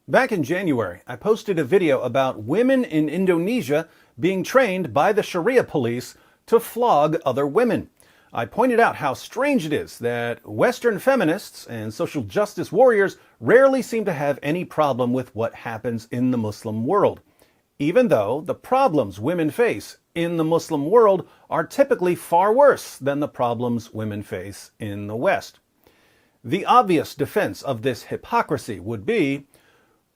Back in January, I posted a video about women in Indonesia being trained by the Sharia police to flog other women. I pointed out how strange it is that Western feminists and social justice warriors rarely seem to have any problem with what happens in the Muslim world, even though the problems women face in the Muslim world are typically far worse than the problems women face in the West. The obvious defense of this hypocrisy would be,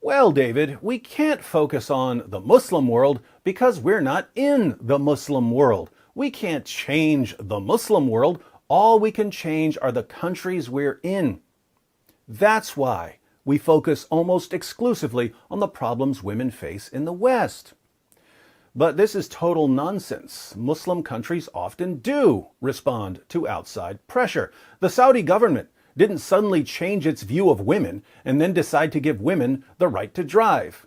well, David, we can't focus on the Muslim world because we're not in the Muslim world. We can't change the Muslim world. All we can change are the countries we're in. That's why we focus almost exclusively on the problems women face in the West. But this is total nonsense. Muslim countries often do respond to outside pressure. The Saudi government didn't suddenly change its view of women and then decide to give women the right to drive.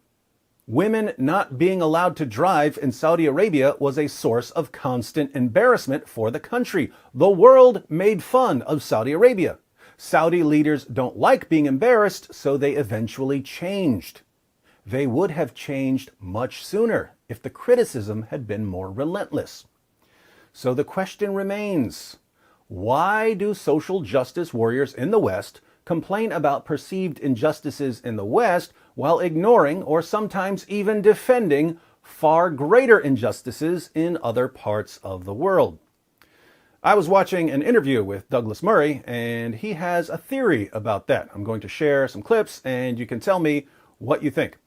Women not being allowed to drive in Saudi Arabia was a source of constant embarrassment for the country. The world made fun of Saudi Arabia. Saudi leaders don't like being embarrassed, so they eventually changed. They would have changed much sooner if the criticism had been more relentless. So the question remains, why do social justice warriors in the West complain about perceived injustices in the West while ignoring or sometimes even defending far greater injustices in other parts of the world? I was watching an interview with Douglas Murray, and he has a theory about that. I'm going to share some clips, and you can tell me what you think.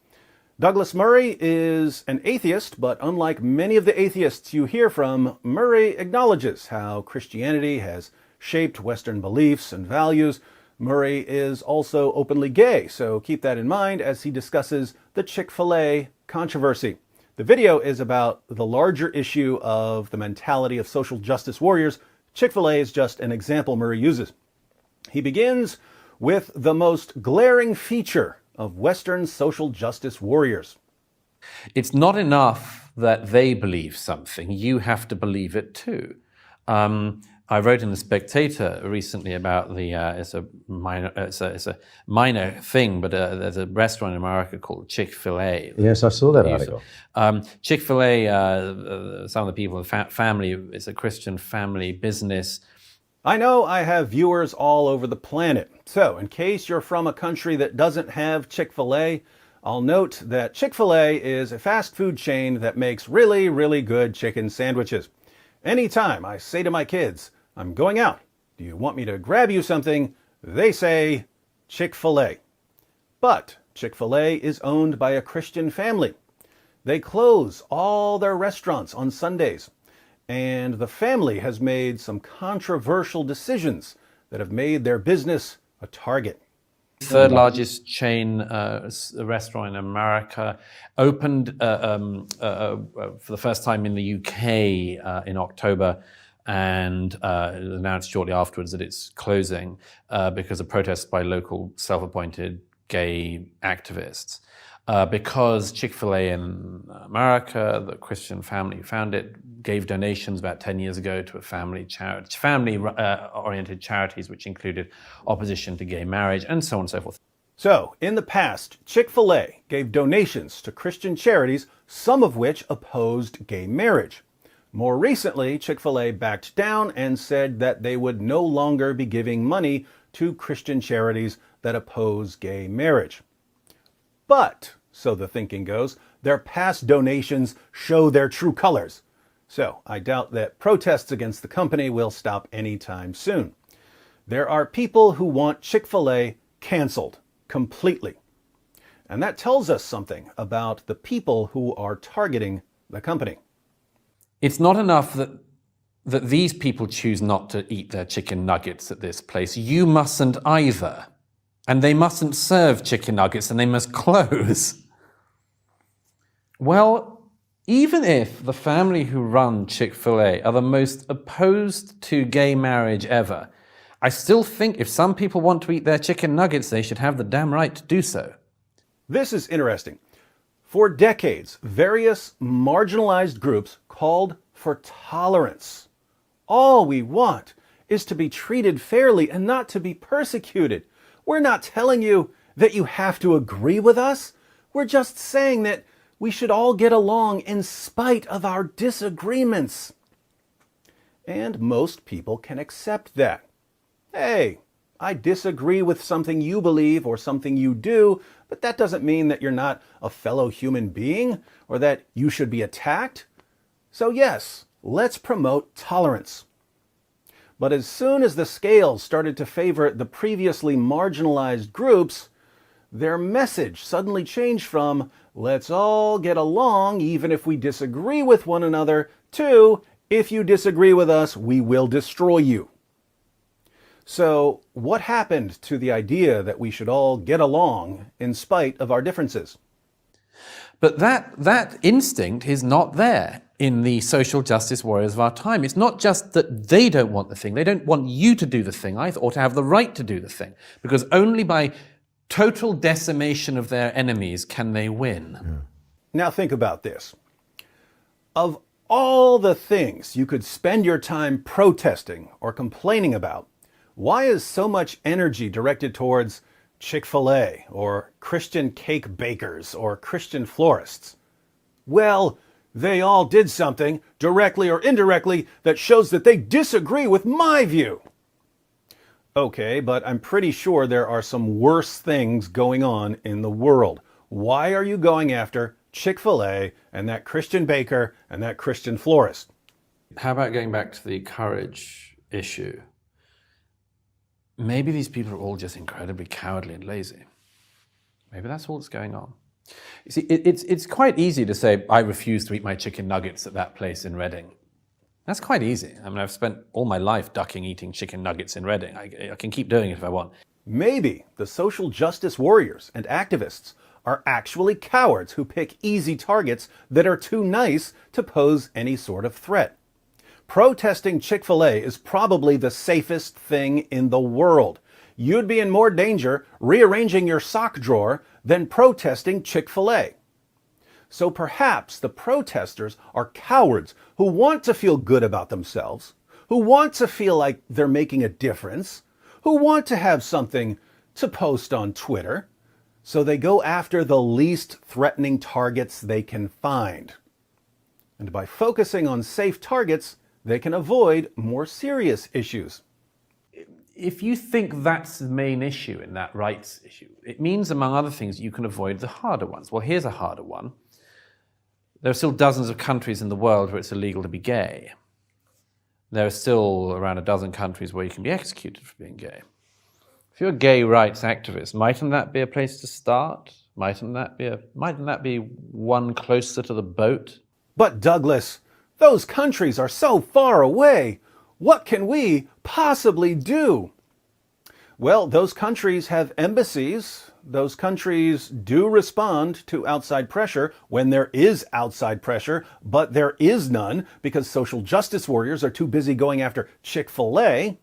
Douglas Murray is an atheist, but unlike many of the atheists you hear from, Murray acknowledges how Christianity has shaped Western beliefs and values. Murray is also openly gay, so keep that in mind as he discusses the Chick-fil-A controversy. The video is about the larger issue of the mentality of social justice warriors. Chick-fil-A is just an example Murray uses. He begins with the most glaring feature of Western social justice warriors. It's not enough that they believe something. You have to believe it too. I wrote in The Spectator recently about it's a minor thing, but there's a restaurant in America called Chick-fil-A. Yes, I saw that article. Chick-fil-A, some of the people, family, it's a Christian family business. I know I have viewers all over the planet, so in case you're from a country that doesn't have Chick-fil-A, I'll note that Chick-fil-A is a fast food chain that makes really, really good chicken sandwiches. Anytime I say to my kids, I'm going out, do you want me to grab you something? They say Chick-fil-A. But Chick-fil-A is owned by a Christian family. They close all their restaurants on Sundays. And the family has made some controversial decisions that have made their business a target. Third largest chain restaurant in America, opened for the first time in the UK in October, and announced shortly afterwards that it's closing because of protests by local self-appointed gay activists. Because Chick-fil-A in America, the Christian family who found it, gave donations about 10 years ago to a family-oriented charities, which included opposition to gay marriage and so on and so forth. So, in the past, Chick-fil-A gave donations to Christian charities, some of which opposed gay marriage. More recently, Chick-fil-A backed down and said that they would no longer be giving money to Christian charities that oppose gay marriage. But, so the thinking goes, their past donations show their true colors. So I doubt that protests against the company will stop anytime soon. There are people who want Chick-fil-A canceled completely. And that tells us something about the people who are targeting the company. It's not enough that these people choose not to eat their chicken nuggets at this place. You mustn't either. And they mustn't serve chicken nuggets and they must close. Well, even if the family who run Chick-fil-A are the most opposed to gay marriage ever, I still think if some people want to eat their chicken nuggets, they should have the damn right to do so. This is interesting. For decades, various marginalized groups called for tolerance. All we want is to be treated fairly and not to be persecuted. We're not telling you that you have to agree with us. We're just saying that we should all get along in spite of our disagreements. And most people can accept that. Hey, I disagree with something you believe or something you do, but that doesn't mean that you're not a fellow human being or that you should be attacked. So yes, let's promote tolerance. But as soon as the scales started to favor the previously marginalized groups, their message suddenly changed from, let's all get along even if we disagree with one another, to, if you disagree with us, we will destroy you. So what happened to the idea that we should all get along in spite of our differences? But that instinct is not there in the social justice warriors of our time. It's not just that they don't want the thing. They don't want you to do the thing either, or to have the right to do the thing. Because only by total decimation of their enemies can they win. Yeah. Now think about this. Of all the things you could spend your time protesting or complaining about, why is so much energy directed towards Chick-fil-A or Christian cake bakers or Christian florists? Well, they all did something, directly or indirectly, that shows that they disagree with my view. Okay, but I'm pretty sure there are some worse things going on in the world. Why are you going after Chick-fil-A and that Christian baker and that Christian florist? How about going back to the courage issue? Maybe these people are all just incredibly cowardly and lazy. Maybe that's all that's going on. You see, it's quite easy to say, I refuse to eat my chicken nuggets at that place in Reading. That's quite easy. I mean, I've spent all my life ducking eating chicken nuggets in Reading. I can keep doing it if I want. Maybe the social justice warriors and activists are actually cowards who pick easy targets that are too nice to pose any sort of threat. Protesting Chick-fil-A is probably the safest thing in the world. You'd be in more danger rearranging your sock drawer than protesting Chick-fil-A. So perhaps the protesters are cowards who want to feel good about themselves, who want to feel like they're making a difference, who want to have something to post on Twitter. So they go after the least threatening targets they can find. And by focusing on safe targets, they can avoid more serious issues. If you think that's the main issue in that rights issue, it means, among other things, you can avoid the harder ones. Well, here's a harder one. There are still dozens of countries in the world where it's illegal to be gay. There are still around a dozen countries where you can be executed for being gay. If you're a gay rights activist, mightn't that be a place to start? Mightn't that be one closer to the boat? But Douglas, those countries are so far away. What can we possibly do? Well, those countries have embassies. Those countries do respond to outside pressure when there is outside pressure, but there is none because social justice warriors are too busy going after Chick-fil-A.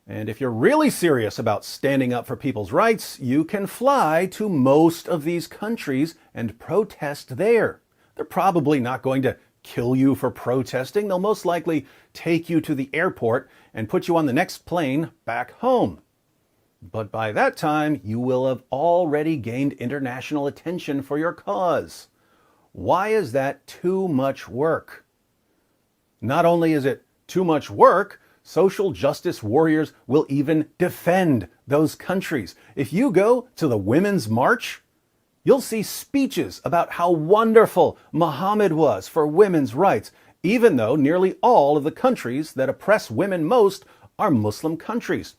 And if you're really serious about standing up for people's rights, you can fly to most of these countries and protest there. They're probably not going to kill you for protesting. They'll most likely take you to the airport and put you on the next plane back home. But by that time, you will have already gained international attention for your cause. Why is that too much work? Not only is it too much work, social justice warriors will even defend those countries. If you go to the Women's March, you'll see speeches about how wonderful Muhammad was for women's rights, even though nearly all of the countries that oppress women most are Muslim countries.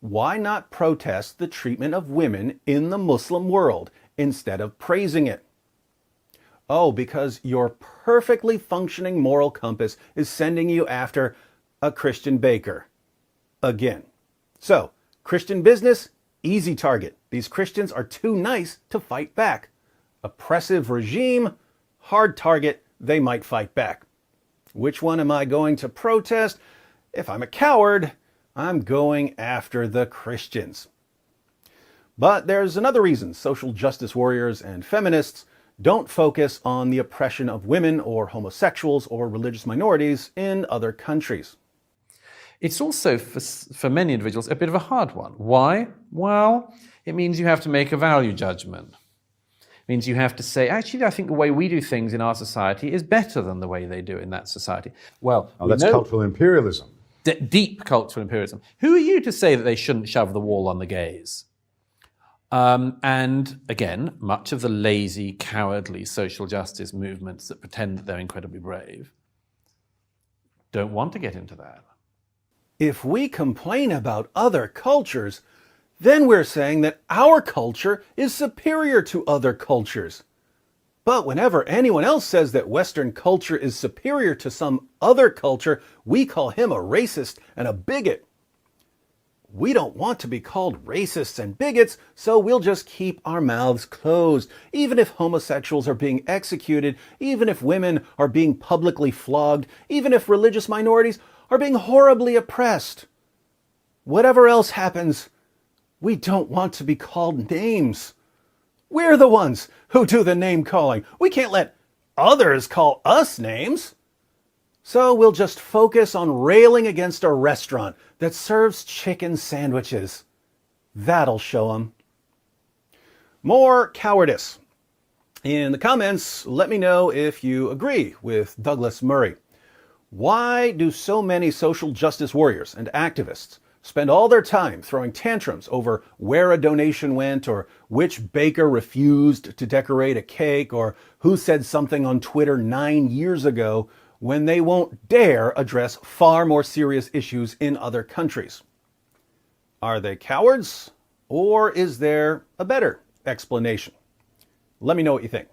Why not protest the treatment of women in the Muslim world instead of praising it? Oh, because your perfectly functioning moral compass is sending you after a Christian baker. Again. So, Christian business, easy target. These Christians are too nice to fight back. Oppressive regime, hard target, they might fight back. Which one am I going to protest? If I'm a coward, I'm going after the Christians. But there's another reason social justice warriors and feminists don't focus on the oppression of women or homosexuals or religious minorities in other countries. It's also, for many individuals, a bit of a hard one. Why? Well, it means you have to make a value judgment. It means you have to say, actually, I think the way we do things in our society is better than the way they do in that society. Well, that's cultural imperialism. Deep cultural imperialism. Who are you to say that they shouldn't shove the wall on the gays? And again, much of the lazy, cowardly social justice movements that pretend that they're incredibly brave don't want to get into that. If we complain about other cultures, then we're saying that our culture is superior to other cultures. But whenever anyone else says that Western culture is superior to some other culture, we call him a racist and a bigot. We don't want to be called racists and bigots, so we'll just keep our mouths closed, even if homosexuals are being executed, even if women are being publicly flogged, even if religious minorities are being horribly oppressed. Whatever else happens, we don't want to be called names. We're the ones who do the name calling. We can't let others call us names. So we'll just focus on railing against a restaurant that serves chicken sandwiches. That'll show them. More cowardice. In the comments, let me know if you agree with Douglas Murray. Why do so many social justice warriors and activists spend all their time throwing tantrums over where a donation went, or which baker refused to decorate a cake, or who said something on Twitter 9 years ago, when they won't dare address far more serious issues in other countries? Are they cowards, or is there a better explanation? Let me know what you think.